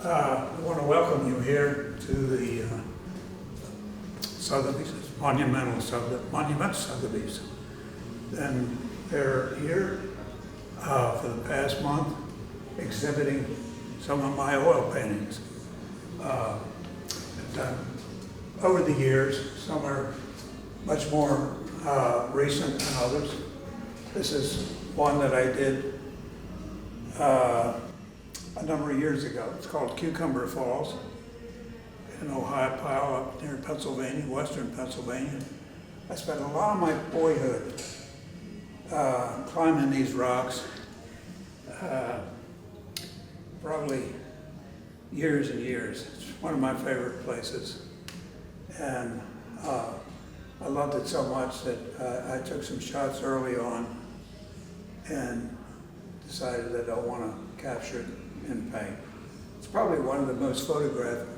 I want to welcome you here to the Sotheby's, monumental Sotheby's. And they're here for the past month exhibiting some of my oil paintings. Over the years, some are much more recent than others. This is one that I did a number of years ago. It's called Cucumber Falls in Ohio Pile up near Pennsylvania, western Pennsylvania. I spent a lot of my boyhood climbing these rocks, probably years and years. It's one of my favorite places. And I loved it so much that I took some shots early on and decided that I want to capture it in paint. It's probably one of the most photographed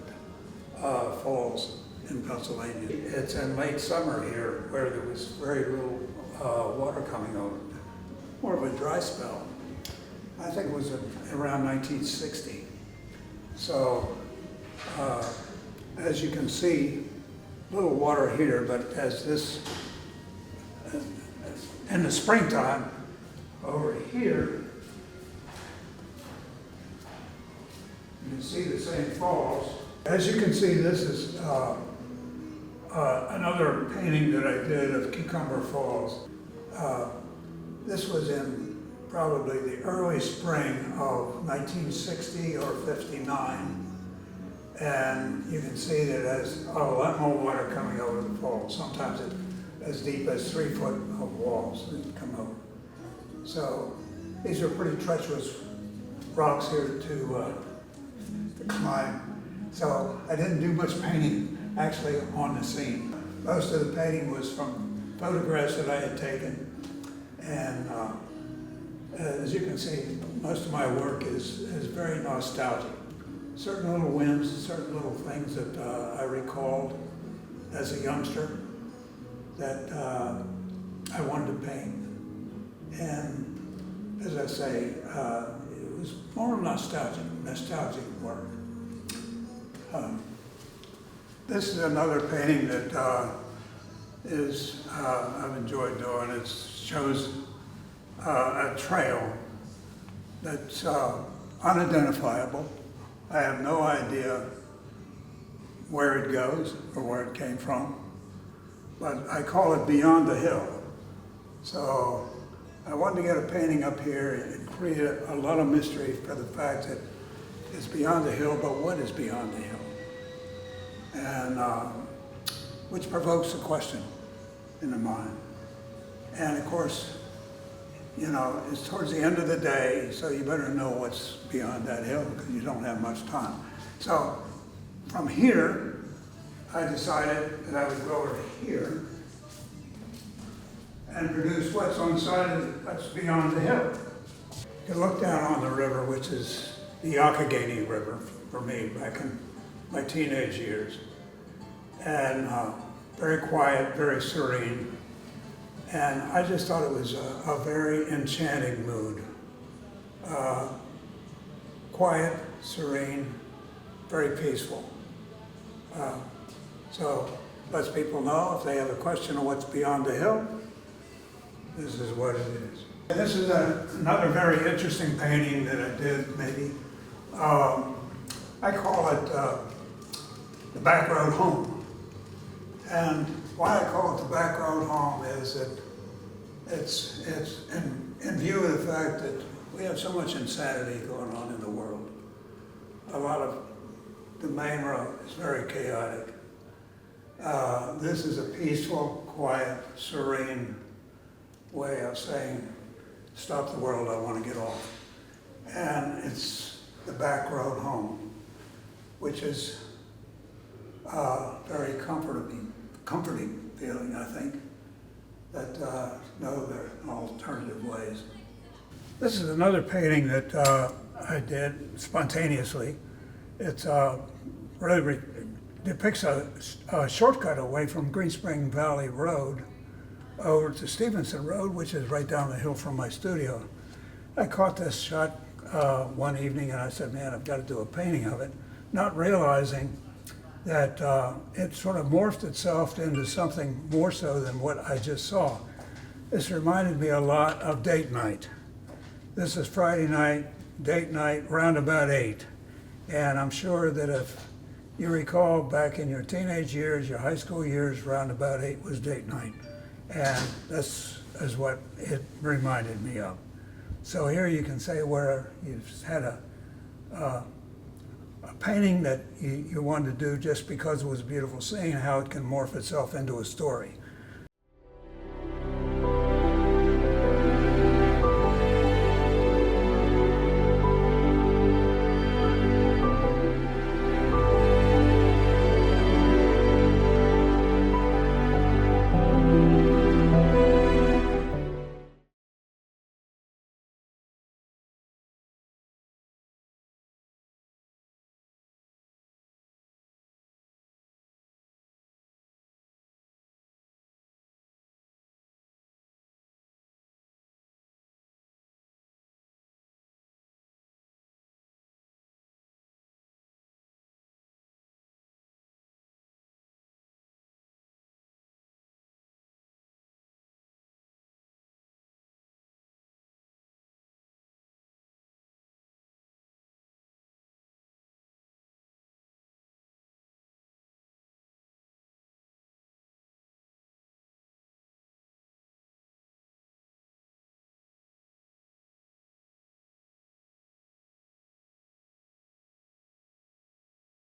falls in Pennsylvania. It's in late summer here where there was very little water coming over. More of a dry spell. I think it was around 1960. So as you can see, little water here, but as this, in the springtime, over here, you can see the same falls. As you can see, this is another painting that I did of Cucumber Falls. This was in probably the early spring of 1960 or 59. And you can see that there's a lot more water coming over the falls. Sometimes it's as deep as 3 foot of walls that come over. So these are pretty treacherous rocks here to climb. So I didn't do much painting actually on the scene. Most of the painting was from photographs that I had taken. And as you can see, most of my work is very nostalgic. Certain little whims, certain little things that I recalled as a youngster that I wanted to paint. And as I say, it was more nostalgic work. This is another painting that I've enjoyed doing. It shows a trail that's unidentifiable. I have no idea where it goes or where it came from, but I call it Beyond the Hill. So I wanted to get a painting up here and create a lot of mystery for the fact that it's beyond the hill, but what is beyond the hill? And which provokes a question in the mind. And of course, you know, it's towards the end of the day, so you better know what's beyond that hill because you don't have much time. So from here, I decided that I would go over here and produce what's on the side that's beyond the hill. You can look down on the river, which is the Youghiogheny River for me back in my teenage years. And very quiet, very serene. And I just thought it was a very enchanting mood. Quiet, serene, very peaceful. So lets people know if they have a question of what's beyond the hill, this is what it is. And this is another very interesting painting that I did maybe. I call it the Back Road Home. And why I call it the Back Road Home is that it's in view of the fact that we have so much insanity going on in the world. A lot of the main road is very chaotic. This is a peaceful, quiet, serene way of saying, stop the world, I want to get off. And it's the back road home, which is very comforting feeling, I think, that know there are alternative ways. This is another painting that I did spontaneously. It really depicts a shortcut away from Green Spring Valley Road over to Stevenson Road, which is right down the hill from my studio. I caught this shot one evening, and I said, man, I've got to do a painting of it, not realizing that it sort of morphed itself into something more so than what I just saw. This reminded me a lot of date night. This is Friday night, date night, round about 8. And I'm sure that if you recall back in your teenage years, your high school years, round about 8 was date night. And this is what it reminded me of. So here you can say where you've had a painting that you wanted to do just because it was a beautiful scene, how it can morph itself into a story.